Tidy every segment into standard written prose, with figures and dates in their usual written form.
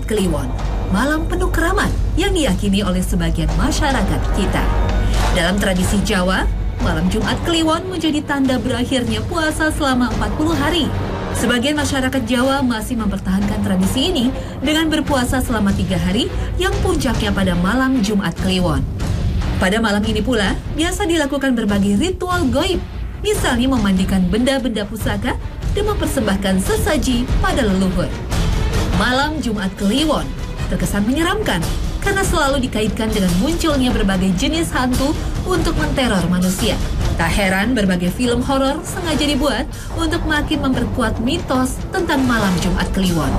Kliwon, malam penuh keramat yang diyakini oleh sebagian masyarakat kita. Dalam tradisi Jawa, malam Jumat Kliwon menjadi tanda berakhirnya puasa selama 40 hari. Sebagian masyarakat Jawa masih mempertahankan tradisi ini dengan berpuasa selama 3 hari yang puncaknya pada malam Jumat Kliwon. Pada malam ini pula, biasa dilakukan berbagai ritual gaib, misalnya memandikan benda-benda pusaka dan mempersembahkan sesaji pada leluhur. Malam Jumat Kliwon terkesan menyeramkan karena selalu dikaitkan dengan munculnya berbagai jenis hantu untuk menteror manusia. Tak heran berbagai film horor sengaja dibuat untuk makin memperkuat mitos tentang malam Jumat Kliwon.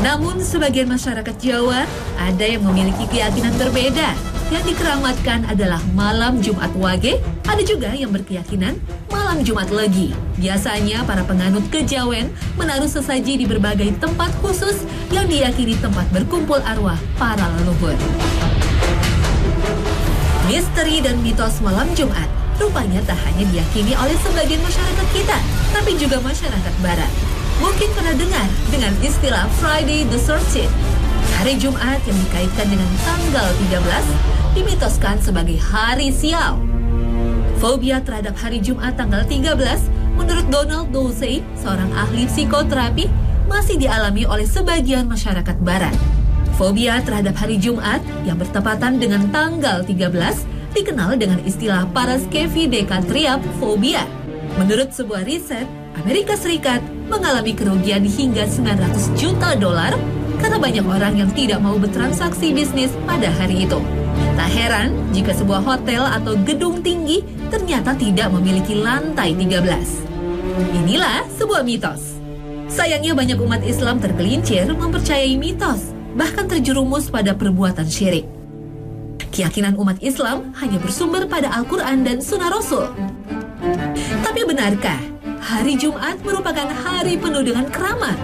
Namun sebagian masyarakat Jawa ada yang memiliki keyakinan berbeda. Yang dikeramatkan adalah malam Jumat Wage, ada juga yang berkeyakinan malam Jumat Legi. Biasanya para penganut kejawen menaruh sesaji di berbagai tempat khusus yang diyakini tempat berkumpul arwah para leluhur. Misteri dan mitos malam Jumat rupanya tak hanya diyakini oleh sebagian masyarakat kita, tapi juga masyarakat barat. Mungkin pernah dengar dengan istilah Friday the 13th. Hari Jumat yang dikaitkan dengan tanggal 13 dimitoskan sebagai hari sial. Fobia terhadap hari Jumat tanggal 13 menurut Donald Dosey, seorang ahli psikoterapi, masih dialami oleh sebagian masyarakat barat. Fobia terhadap hari Jumat yang bertepatan dengan tanggal 13 dikenal dengan istilah paraskevidekatriap phobia. Menurut sebuah riset, Amerika Serikat mengalami kerugian hingga $900 juta karena banyak orang yang tidak mau bertransaksi bisnis pada hari itu. Tak heran jika sebuah hotel atau gedung tinggi ternyata tidak memiliki lantai 13. Inilah sebuah mitos. Sayangnya banyak umat Islam tergelincir mempercayai mitos, bahkan terjerumus pada perbuatan syirik. Keyakinan umat Islam hanya bersumber pada Al-Quran dan Sunnah Rasul. Tapi benarkah hari Jumat merupakan hari penuh dengan keramat?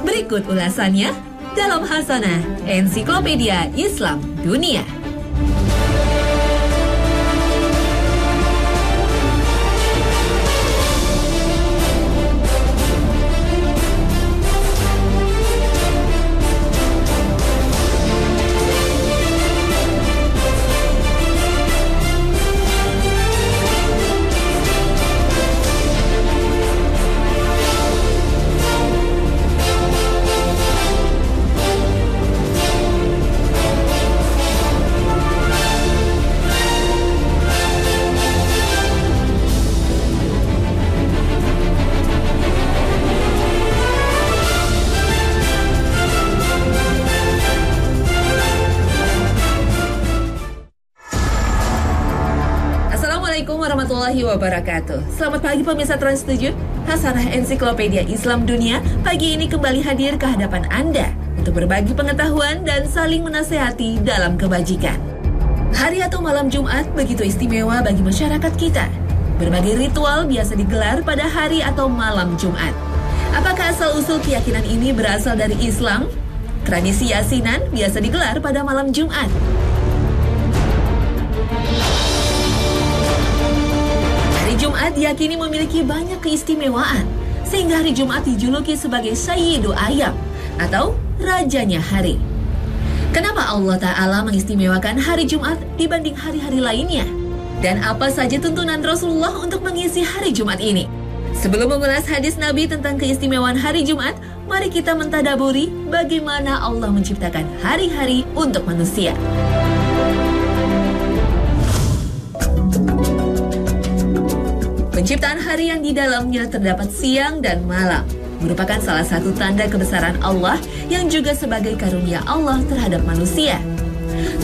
Berikut ulasannya dalam Hasanah Ensiklopedia Islam Dunia. Assalamualaikum warahmatullahi wabarakatuh. Selamat pagi pemirsa Trans 7. Hasanah Ensiklopedia Islam Dunia pagi ini kembali hadir ke hadapan Anda untuk berbagi pengetahuan dan saling menasehati dalam kebajikan. Hari atau malam Jumat begitu istimewa bagi masyarakat kita. Berbagai ritual biasa digelar pada hari atau malam Jumat. Apakah asal-usul keyakinan ini berasal dari Islam? Tradisi yasinan biasa digelar pada malam Jumat. Hari Jumat diyakini memiliki banyak keistimewaan, sehingga hari Jumat dijuluki sebagai Sayyidu Ayyam atau Rajanya Hari. Kenapa Allah Ta'ala mengistimewakan hari Jumat dibanding hari-hari lainnya? Dan apa saja tuntunan Rasulullah untuk mengisi hari Jumat ini? Sebelum mengulas hadis Nabi tentang keistimewaan hari Jumat, mari kita mentadaburi bagaimana Allah menciptakan hari-hari untuk manusia. Penciptaan hari yang di dalamnya terdapat siang dan malam merupakan salah satu tanda kebesaran Allah yang juga sebagai karunia Allah terhadap manusia.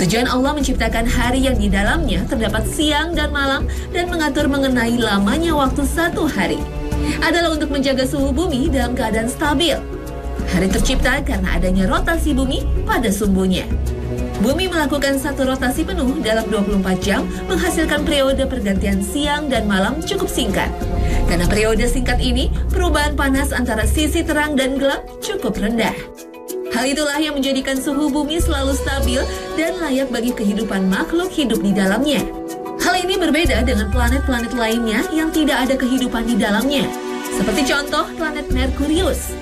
Tujuan Allah menciptakan hari yang di dalamnya terdapat siang dan malam dan mengatur mengenai lamanya waktu satu hari adalah untuk menjaga suhu bumi dalam keadaan stabil. Hari tercipta karena adanya rotasi bumi pada sumbunya. Bumi melakukan satu rotasi penuh dalam 24 jam menghasilkan periode pergantian siang dan malam cukup singkat. Karena periode singkat ini, perubahan panas antara sisi terang dan gelap cukup rendah. Hal itulah yang menjadikan suhu bumi selalu stabil dan layak bagi kehidupan makhluk hidup di dalamnya. Hal ini berbeda dengan planet-planet lainnya yang tidak ada kehidupan di dalamnya, seperti contoh planet Merkurius.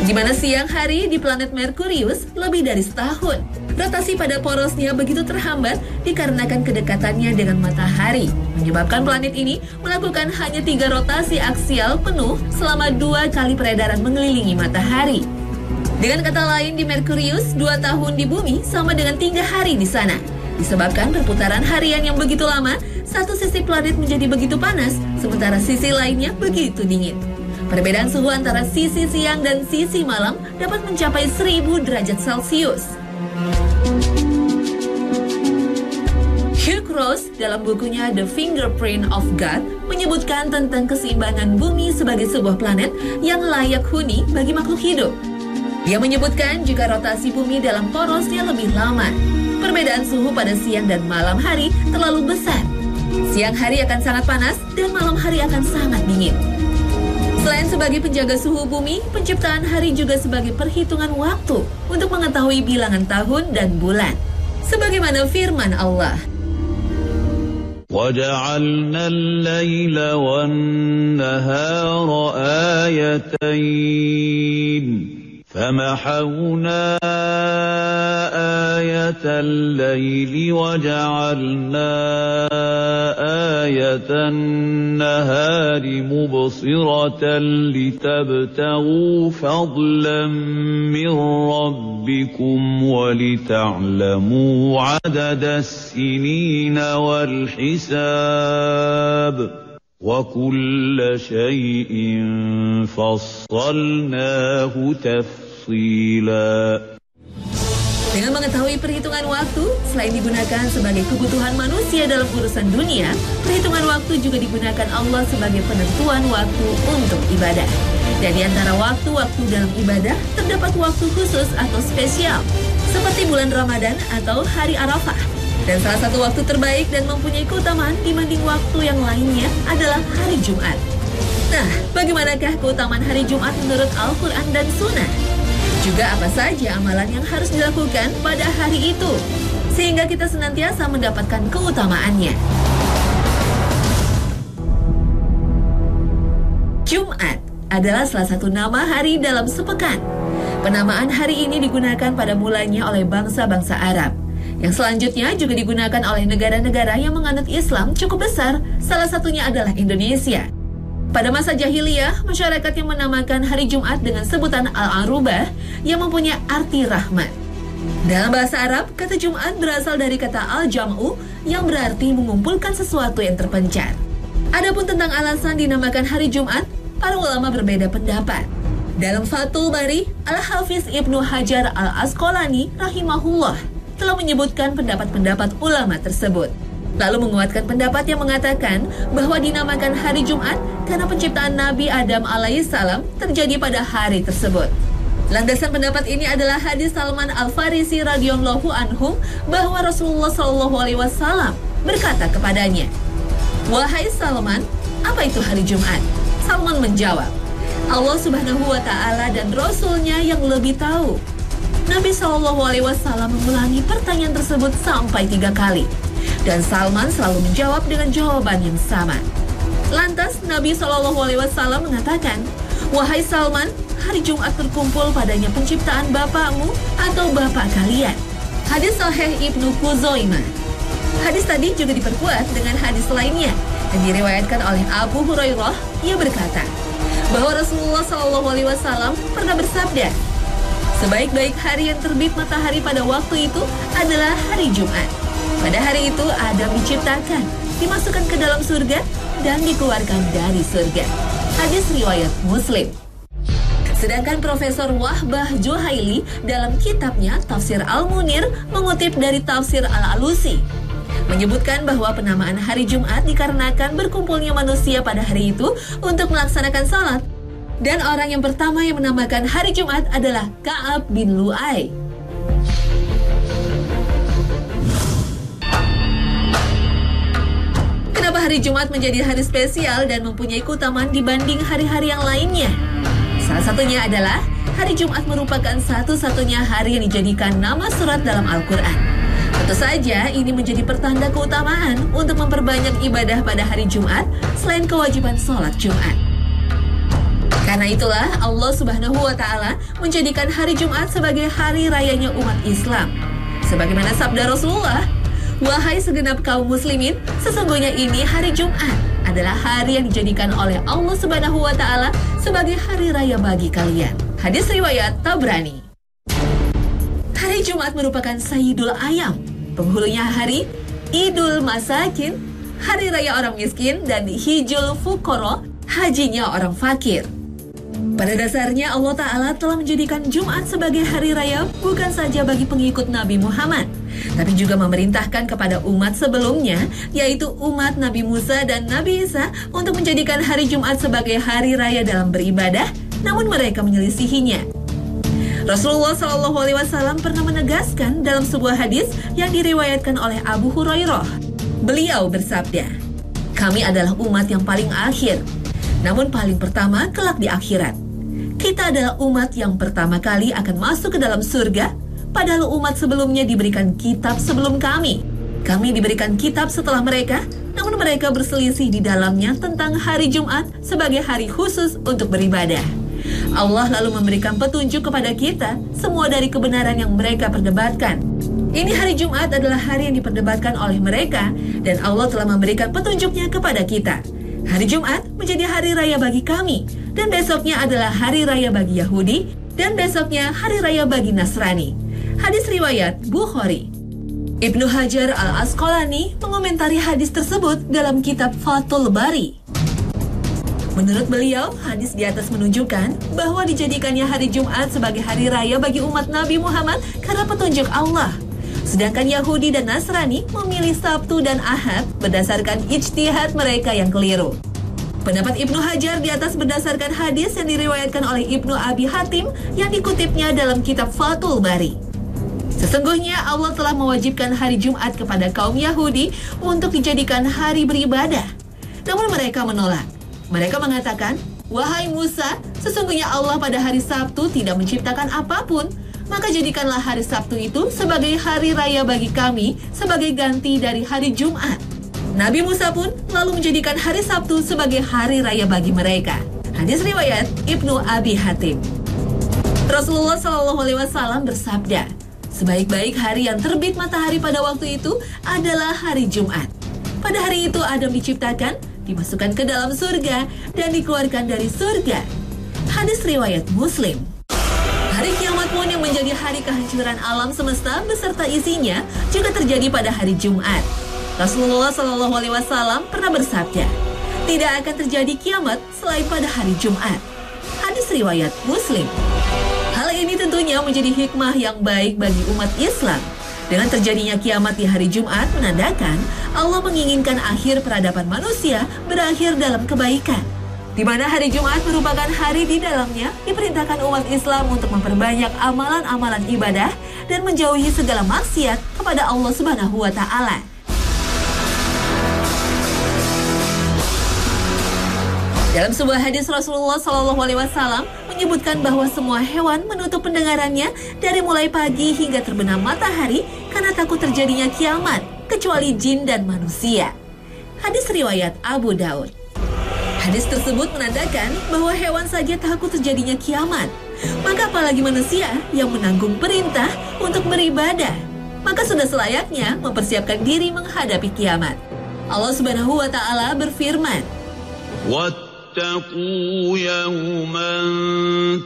Di mana siang hari di planet Merkurius lebih dari setahun. Rotasi pada porosnya begitu terhambat dikarenakan kedekatannya dengan matahari, menyebabkan planet ini melakukan hanya 3 rotasi aksial penuh selama 2 kali peredaran mengelilingi matahari. Dengan kata lain, di Merkurius 2 tahun di bumi sama dengan 3 hari di sana. Disebabkan perputaran harian yang begitu lama, satu sisi planet menjadi begitu panas, sementara sisi lainnya begitu dingin. Perbedaan suhu antara sisi siang dan sisi malam dapat mencapai 1000 derajat Celcius. Hugh Ross dalam bukunya The Fingerprint of God menyebutkan tentang keseimbangan bumi sebagai sebuah planet yang layak huni bagi makhluk hidup. Dia menyebutkan jika rotasi bumi dalam porosnya lebih lama, perbedaan suhu pada siang dan malam hari terlalu besar. Siang hari akan sangat panas dan malam hari akan sangat dingin. Selain sebagai penjaga suhu bumi, penciptaan hari juga sebagai perhitungan waktu untuk mengetahui bilangan tahun dan bulan. Sebagaimana firman Allah, وَجَعَلْنَا اللَّيْلَ وَالنَّهَارَ آيَتَيْنِ فَمَحَوْنَا آيَةَ اللَّيْلِ وَجَعَلْنَا آيَةَ النَّهَارِ مُبْصِرَةً لِتَبْتَغُوا فَضْلًا مِّن رَّبِّكُمْ وَلِتَعْلَمُوا عَدَدَ السِّنِينَ وَالْحِسَابَ وَكُلَّ شَيْءٍ فَصَّلْنَاهُ تَفْصِيلًا. Dengan mengetahui perhitungan waktu, selain digunakan sebagai kebutuhan manusia dalam urusan dunia, perhitungan waktu juga digunakan Allah sebagai penentuan waktu untuk ibadah. Dan di antara waktu-waktu dalam ibadah, terdapat waktu khusus atau spesial, seperti bulan Ramadan atau hari Arafah. Dan salah satu waktu terbaik dan mempunyai keutamaan dibanding waktu yang lainnya adalah hari Jumat. Nah, bagaimanakah keutamaan hari Jumat menurut Al-Quran dan Sunnah? Juga apa saja amalan yang harus dilakukan pada hari itu, sehingga kita senantiasa mendapatkan keutamaannya. Jumat adalah salah satu nama hari dalam sepekan. Penamaan hari ini digunakan pada mulanya oleh bangsa-bangsa Arab. Yang selanjutnya juga digunakan oleh negara-negara yang menganut Islam cukup besar, salah satunya adalah Indonesia. Pada masa jahiliyah, masyarakat yang menamakan hari Jumat dengan sebutan Al-Arubah yang mempunyai arti rahmat. Dalam bahasa Arab, kata Jumat berasal dari kata Al-Jam'u yang berarti mengumpulkan sesuatu yang terpencar. Adapun tentang alasan dinamakan hari Jumat, para ulama berbeda pendapat. Dalam Fathul Bari, Al-Hafiz Ibnu Hajar Al-Asqalani rahimahullah telah menyebutkan pendapat-pendapat ulama tersebut. Lalu menguatkan pendapat yang mengatakan bahwa dinamakan hari Jumat karena penciptaan Nabi Adam alaihissalam terjadi pada hari tersebut. Landasan pendapat ini adalah hadis Salman Al-Farisi radhiyallahu anhu bahwa Rasulullah SAW berkata kepadanya, "Wahai Salman, apa itu hari Jumat?" Salman menjawab, "Allah Subhanahu wa Ta'ala dan Rasulnya yang lebih tahu." Nabi SAW mengulangi pertanyaan tersebut sampai 3 kali. Dan Salman selalu menjawab dengan jawaban yang sama. Lantas Nabi SAW mengatakan, "Wahai Salman, hari Jumat terkumpul padanya penciptaan bapakmu atau bapak kalian." Hadis Sahih Ibnu Khuzaimah. Hadis tadi juga diperkuat dengan hadis lainnya yang diriwayatkan oleh Abu Hurairah. Ia berkata bahwa Rasulullah SAW pernah bersabda, "Sebaik-baik hari yang terbit matahari pada waktu itu adalah hari Jumat. Pada hari itu Adam diciptakan, dimasukkan ke dalam surga, dan dikeluarkan dari surga." Hadis riwayat Muslim. Sedangkan Profesor Wahbah Juhaili dalam kitabnya Tafsir Al-Munir mengutip dari Tafsir Al-Alusi, menyebutkan bahwa penamaan hari Jumat dikarenakan berkumpulnya manusia pada hari itu untuk melaksanakan salat. Dan orang yang pertama yang menamakan hari Jumat adalah Ka'ab bin Lu'ay. Kenapa hari Jumat menjadi hari spesial dan mempunyai keutamaan dibanding hari-hari yang lainnya? Salah satunya adalah hari Jumat merupakan satu-satunya hari yang dijadikan nama surat dalam Al-Quran. Tentu saja ini menjadi pertanda keutamaan untuk memperbanyak ibadah pada hari Jumat selain kewajiban sholat Jumat. Karena itulah Allah Subhanahu wa Ta'ala menjadikan hari Jumat sebagai hari rayanya umat Islam. Sebagaimana sabda Rasulullah, "Wahai segenap kaum muslimin, sesungguhnya ini hari Jumat adalah hari yang dijadikan oleh Allah Subhanahu wa Ta'ala sebagai hari raya bagi kalian." Hadis riwayat Tabrani. Hari Jumat merupakan Sayyidul Ayam, penghulunya hari Idul Masakin, hari raya orang miskin, dan Hijjul Fuqara, hajinya orang fakir. Pada dasarnya Allah Ta'ala telah menjadikan Jumat sebagai hari raya bukan saja bagi pengikut Nabi Muhammad, tapi juga memerintahkan kepada umat sebelumnya, yaitu umat Nabi Musa dan Nabi Isa, untuk menjadikan hari Jumat sebagai hari raya dalam beribadah, namun mereka menyelisihinya. Rasulullah SAW pernah menegaskan dalam sebuah hadis yang diriwayatkan oleh Abu Hurairah. Beliau bersabda, "Kami adalah umat yang paling akhir, namun paling pertama kelak di akhirat. Kita adalah umat yang pertama kali akan masuk ke dalam surga, padahal umat sebelumnya diberikan kitab sebelum kami. Kami diberikan kitab setelah mereka, namun mereka berselisih di dalamnya tentang hari Jumat sebagai hari khusus untuk beribadah. Allah lalu memberikan petunjuk kepada kita semua dari kebenaran yang mereka perdebatkan. Ini hari Jumat adalah hari yang diperdebatkan oleh mereka, dan Allah telah memberikan petunjuknya kepada kita. Hari Jumat menjadi hari raya bagi kami, dan besoknya adalah hari raya bagi Yahudi, dan besoknya hari raya bagi Nasrani." Hadis riwayat Bukhari. Ibnu Hajar al-Asqalani mengomentari hadis tersebut dalam kitab Fathul Bari. Menurut beliau, hadis di atas menunjukkan bahwa dijadikannya hari Jumat sebagai hari raya bagi umat Nabi Muhammad karena petunjuk Allah. Sedangkan Yahudi dan Nasrani memilih Sabtu dan Ahad berdasarkan ijtihad mereka yang keliru. Pendapat Ibnu Hajar di atas berdasarkan hadis yang diriwayatkan oleh Ibnu Abi Hatim yang dikutipnya dalam kitab Fathul Bari. Sesungguhnya Allah telah mewajibkan hari Jumat kepada kaum Yahudi untuk dijadikan hari beribadah. Namun mereka menolak. Mereka mengatakan, "Wahai Musa, sesungguhnya Allah pada hari Sabtu tidak menciptakan apapun, maka jadikanlah hari Sabtu itu sebagai hari raya bagi kami sebagai ganti dari hari Jumat." Nabi Musa pun lalu menjadikan hari Sabtu sebagai hari raya bagi mereka. Hadis riwayat Ibnu Abi Hatim. Rasulullah SAW bersabda, "Sebaik-baik hari yang terbit matahari pada waktu itu adalah hari Jumat. Pada hari itu Adam diciptakan, dimasukkan ke dalam surga, dan dikeluarkan dari surga." Hadis riwayat Muslim. Hari kiamat pun yang menjadi hari kehancuran alam semesta beserta isinya juga terjadi pada hari Jumat. Rasulullah SAW pernah bersabda, "Tidak akan terjadi kiamat selain pada hari Jumat." Hadis riwayat Muslim. Hal ini tentunya menjadi hikmah yang baik bagi umat Islam. Dengan terjadinya kiamat di hari Jumat menandakan Allah menginginkan akhir peradaban manusia berakhir dalam kebaikan, di mana hari Jumat merupakan hari di dalamnya diperintahkan umat Islam untuk memperbanyak amalan-amalan ibadah dan menjauhi segala maksiat kepada Allah Subhanahu wa Ta'ala. Dalam sebuah hadis Rasulullah SAW menyebutkan bahwa semua hewan menutup pendengarannya dari mulai pagi hingga terbenam matahari karena takut terjadinya kiamat, kecuali jin dan manusia. Hadis riwayat Abu Daud. Hadis tersebut menandakan bahwa hewan saja takut terjadinya kiamat, maka apalagi manusia yang menanggung perintah untuk beribadah, maka sudah selayaknya mempersiapkan diri menghadapi kiamat. Allah Subhanahu wa Ta'ala berfirman, واتقوا يوما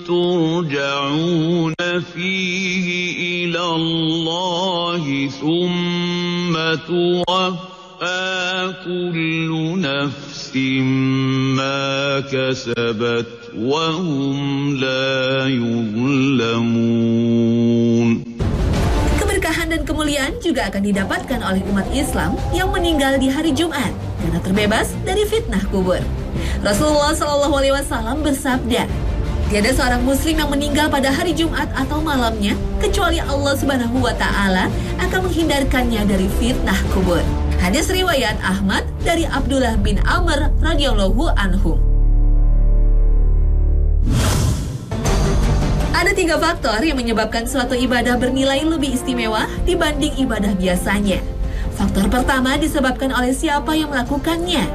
ترجعون فيه إلى الله ثم توفى كل نفس ما كسبت وهم لا يظلمون. Keberkahan dan kemuliaan juga akan didapatkan oleh umat Islam yang meninggal di hari Jumat karena terbebas dari fitnah kubur. Rasulullah SAW bersabda, "Tiada seorang muslim yang meninggal pada hari Jumat atau malamnya kecuali Allah Subhanahu wa Ta'ala akan menghindarkannya dari fitnah kubur." Hadis riwayat Ahmad dari Abdullah bin Amr radhiyallahu anhu. Ada 3 faktor yang menyebabkan suatu ibadah bernilai lebih istimewa dibanding ibadah biasanya. Faktor pertama disebabkan oleh siapa yang melakukannya.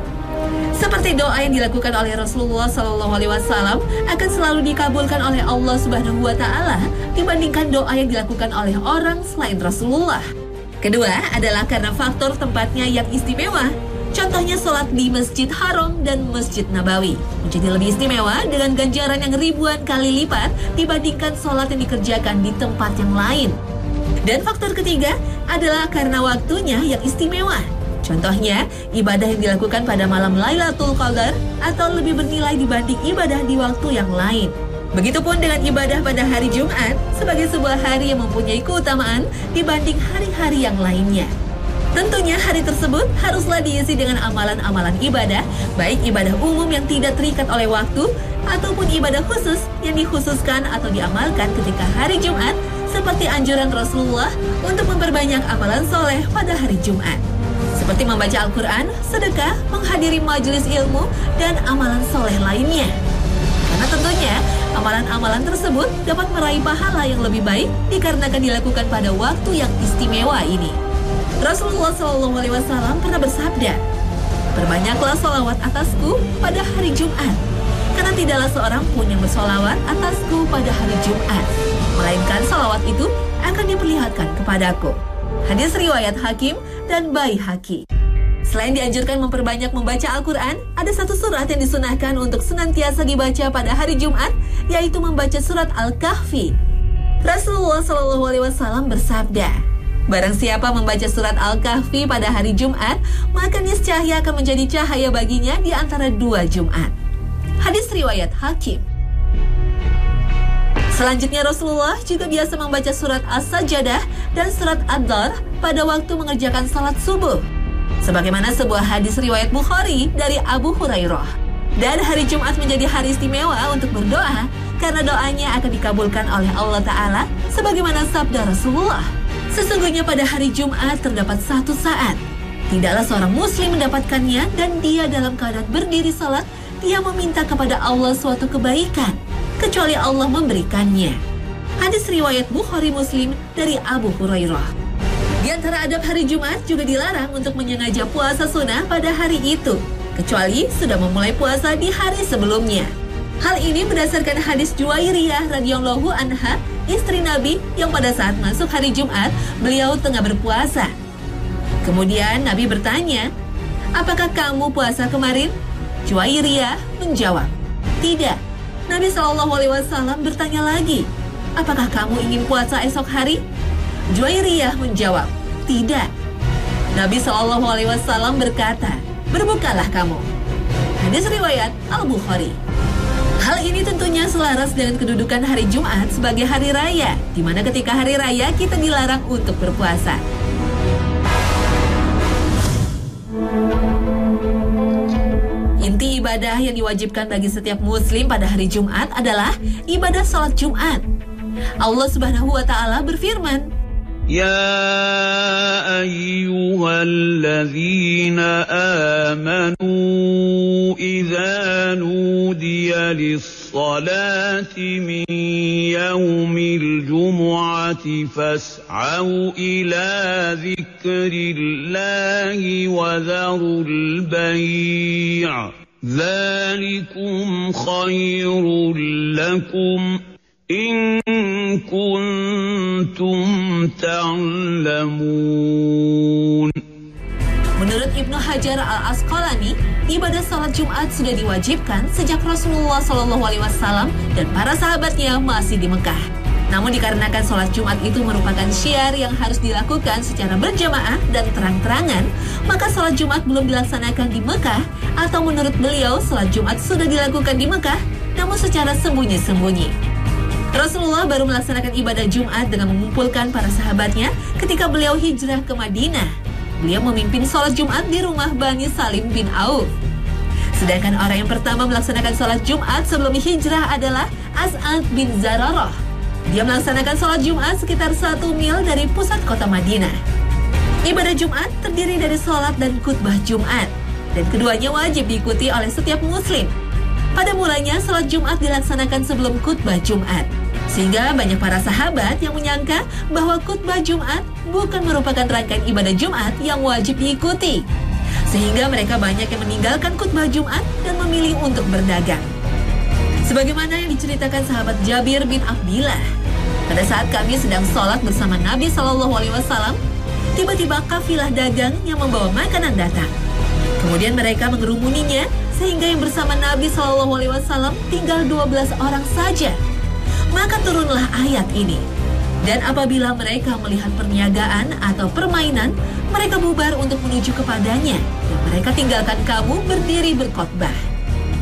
Seperti doa yang dilakukan oleh Rasulullah SAW akan selalu dikabulkan oleh Allah Subhanahu wa Ta'ala dibandingkan doa yang dilakukan oleh orang selain Rasulullah. Kedua adalah karena faktor tempatnya yang istimewa. Contohnya sholat di Masjid Haram dan Masjid Nabawi menjadi lebih istimewa dengan ganjaran yang ribuan kali lipat dibandingkan sholat yang dikerjakan di tempat yang lain. Dan faktor ketiga adalah karena waktunya yang istimewa. Contohnya, ibadah yang dilakukan pada malam Lailatul Qadar atau lebih bernilai dibanding ibadah di waktu yang lain. Begitupun dengan ibadah pada hari Jumat sebagai sebuah hari yang mempunyai keutamaan dibanding hari-hari yang lainnya. Tentunya hari tersebut haruslah diisi dengan amalan-amalan ibadah, baik ibadah umum yang tidak terikat oleh waktu, ataupun ibadah khusus yang dikhususkan atau diamalkan ketika hari Jumat, seperti anjuran Rasulullah untuk memperbanyak amalan soleh pada hari Jumat. Seperti membaca Al-Quran, sedekah, menghadiri majelis ilmu, dan amalan soleh lainnya. Karena tentunya, amalan-amalan tersebut dapat meraih pahala yang lebih baik dikarenakan dilakukan pada waktu yang istimewa ini. Rasulullah SAW pernah bersabda, "Perbanyaklah sholawat atasku pada hari Jumat, karena tidaklah seorang pun yang bersolawat atasku pada hari Jumat, melainkan sholawat itu akan diperlihatkan kepadaku." Hadis riwayat Hakim dan Baihaqi. Selain dianjurkan memperbanyak membaca Al-Quran, ada satu surat yang disunahkan untuk senantiasa dibaca pada hari Jumat, yaitu membaca surat Al-Kahfi. Rasulullah SAW bersabda, "Barang siapa membaca surat Al-Kahfi pada hari Jumat, maka niscaya akan menjadi cahaya baginya di antara dua Jumat." Hadis riwayat Hakim. Selanjutnya Rasulullah juga biasa membaca surat As-Sajdah dan surat Ad-Dar pada waktu mengerjakan salat subuh. Sebagaimana sebuah hadis riwayat Bukhari dari Abu Hurairah. Dan hari Jumat menjadi hari istimewa untuk berdoa karena doanya akan dikabulkan oleh Allah Ta'ala sebagaimana sabda Rasulullah. Sesungguhnya pada hari Jumat terdapat satu saat, tidaklah seorang muslim mendapatkannya dan dia dalam keadaan berdiri salat, dia meminta kepada Allah suatu kebaikan, kecuali Allah memberikannya. Hadis riwayat Bukhari Muslim dari Abu Hurairah. Di antara adab hari Jumat juga dilarang untuk menyengaja puasa sunnah pada hari itu, kecuali sudah memulai puasa di hari sebelumnya. Hal ini berdasarkan hadis Juwairiyah radhiyallahu anha, istri Nabi yang pada saat masuk hari Jumat, beliau tengah berpuasa. Kemudian Nabi bertanya, "Apakah kamu puasa kemarin?" Juwairiyah menjawab, "Tidak." Nabi SAW bertanya lagi, "Apakah kamu ingin puasa esok hari?" Juwairiyah menjawab, "Tidak." Nabi SAW berkata, "Berbukalah kamu." Hadis riwayat Al-Bukhari. Hal ini tentunya selaras dengan kedudukan hari Jumat sebagai hari raya, di mana ketika hari raya kita dilarang untuk berpuasa. Inti ibadah yang diwajibkan bagi setiap muslim pada hari Jumat adalah ibadah salat Jumat. Allah Subhanahu wa Ta'ala berfirman, "Ya ayyuhalladzina amanu idza nudiya lis-salati min yaumil jumu'ati fas'au ila dzikrillahi wa dzarul bai'. Dzalikum khairul lakum in kuntum ta'lamun." Menurut Ibnu Hajar Al-Asqalani, ibadah salat Jumat sudah diwajibkan sejak Rasulullah SAW dan para sahabatnya masih di Mekah. Namun dikarenakan salat Jumat itu merupakan syiar yang harus dilakukan secara berjamaah dan terang-terangan, maka salat Jumat belum dilaksanakan di Mekah, atau menurut beliau salat Jumat sudah dilakukan di Mekah, namun secara sembunyi-sembunyi. Rasulullah baru melaksanakan ibadah Jumat dengan mengumpulkan para sahabatnya ketika beliau hijrah ke Madinah. Beliau memimpin sholat Jumat di rumah Bani Salim bin Auf. Sedangkan orang yang pertama melaksanakan sholat Jumat sebelum hijrah adalah As'ad bin Zararah. Dia melaksanakan sholat Jumat sekitar 1 mil dari pusat kota Madinah. Ibadah Jumat terdiri dari sholat dan khutbah Jumat, dan keduanya wajib diikuti oleh setiap muslim. Pada mulanya, sholat Jumat dilaksanakan sebelum khutbah Jumat, sehingga banyak para sahabat yang menyangka bahwa khutbah Jumat bukan merupakan rangkaian ibadah Jumat yang wajib diikuti. sehingga mereka banyak yang meninggalkan khutbah Jumat dan memilih untuk berdagang. Sebagaimana yang diceritakan sahabat Jabir bin Abdillah, pada saat kami sedang sholat bersama Nabi SAW, tiba-tiba kafilah dagang yang membawa makanan datang. Kemudian mereka mengerumuninya sehingga yang bersama Nabi SAW tinggal 12 orang saja. Maka turunlah ayat ini. Dan apabila mereka melihat perniagaan atau permainan, mereka bubar untuk menuju kepadanya, dan mereka tinggalkan kamu berdiri berkhotbah.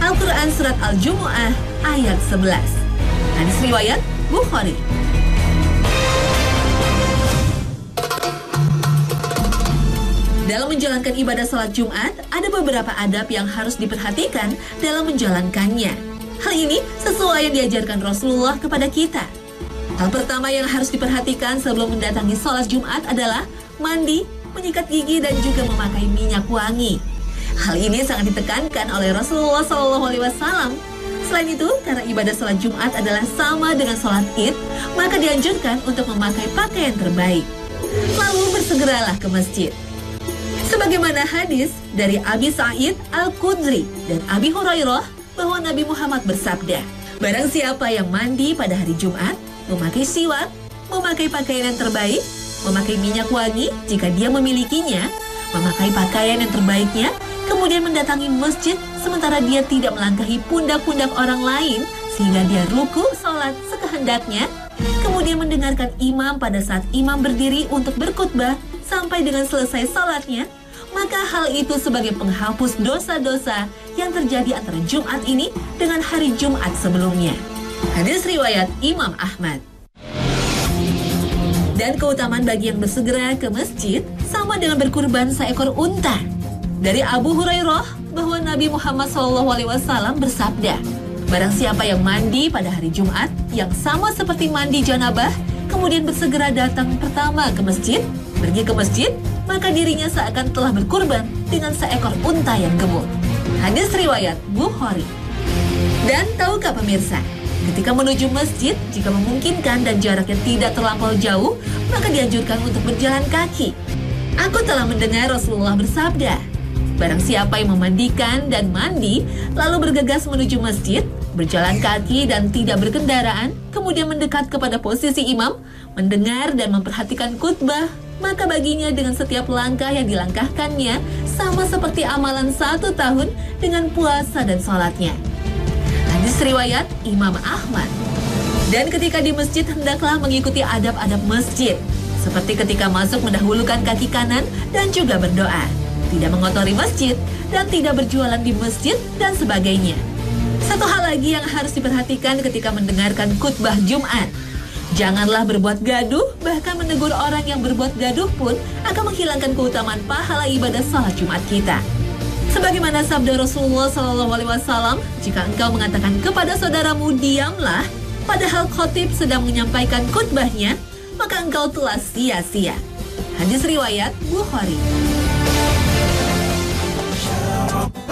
Al-Quran Surat Al-Jumu'ah ayat 11. Hadis riwayat Bukhari. Dalam menjalankan ibadah salat Jumat, ada beberapa adab yang harus diperhatikan dalam menjalankannya. Hal ini sesuai yang diajarkan Rasulullah kepada kita. Hal pertama yang harus diperhatikan sebelum mendatangi salat Jumat adalah mandi, menyikat gigi, dan juga memakai minyak wangi. Hal ini sangat ditekankan oleh Rasulullah SAW. Selain itu, karena ibadah salat Jumat adalah sama dengan salat Id, maka dianjurkan untuk memakai pakaian terbaik. Lalu bersegeralah ke masjid. Sebagaimana hadis dari Abi Sa'id Al-Khudri dan Abi Hurairah bahwa Nabi Muhammad bersabda, barang siapa yang mandi pada hari Jumat, memakai siwak, memakai pakaian yang terbaik, memakai minyak wangi jika dia memilikinya, memakai pakaian yang terbaiknya, kemudian mendatangi masjid sementara dia tidak melangkahi pundak-pundak orang lain sehingga dia ruku sholat sekehendaknya, kemudian mendengarkan imam pada saat imam berdiri untuk berkhutbah sampai dengan selesai sholatnya, maka hal itu sebagai penghapus dosa-dosa yang terjadi antara Jumat ini dengan hari Jumat sebelumnya. Hadis riwayat Imam Ahmad. Dan keutamaan bagi yang bersegera ke masjid sama dengan berkurban seekor unta. Dari Abu Hurairah bahwa Nabi Muhammad SAW bersabda, barang siapa yang mandi pada hari Jumat yang sama seperti mandi janabah, kemudian bersegera datang pertama ke masjid, pergi ke masjid, maka dirinya seakan telah berkurban dengan seekor unta yang gemuk. Hadis riwayat Bukhari. Dan tahukah pemirsa, ketika menuju masjid, jika memungkinkan dan jaraknya tidak terlampau jauh, maka dianjurkan untuk berjalan kaki. Aku telah mendengar Rasulullah bersabda, barang siapa yang memandikan dan mandi, lalu bergegas menuju masjid, berjalan kaki dan tidak berkendaraan, kemudian mendekat kepada posisi imam, mendengar dan memperhatikan khutbah, maka baginya dengan setiap langkah yang dilangkahkannya sama seperti amalan 1 tahun dengan puasa dan sholatnya. Hadis riwayat Imam Ahmad. Dan ketika di masjid hendaklah mengikuti adab-adab masjid, seperti ketika masuk mendahulukan kaki kanan dan juga berdoa, tidak mengotori masjid dan tidak berjualan di masjid dan sebagainya. Satu hal lagi yang harus diperhatikan ketika mendengarkan khutbah Jumat, janganlah berbuat gaduh, bahkan menegur orang yang berbuat gaduh pun akan menghilangkan keutamaan pahala ibadah salat Jumat kita. Sebagaimana sabda Rasulullah SAW, jika engkau mengatakan kepada saudaramu diamlah, padahal khotib sedang menyampaikan khutbahnya, maka engkau telah sia-sia. Hadis riwayat Bukhari.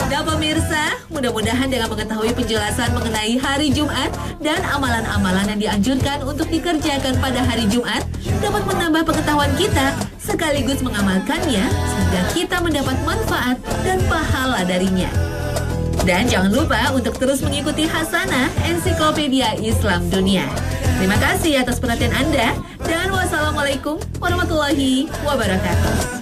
Nah pemirsa, mudah-mudahan dengan mengetahui penjelasan mengenai hari Jumat dan amalan-amalan yang dianjurkan untuk dikerjakan pada hari Jumat dapat menambah pengetahuan kita sekaligus mengamalkannya sehingga kita mendapat manfaat dan pahala darinya. Dan jangan lupa untuk terus mengikuti Hasanah Ensiklopedia Islam Dunia. Terima kasih atas perhatian Anda dan wassalamualaikum warahmatullahi wabarakatuh.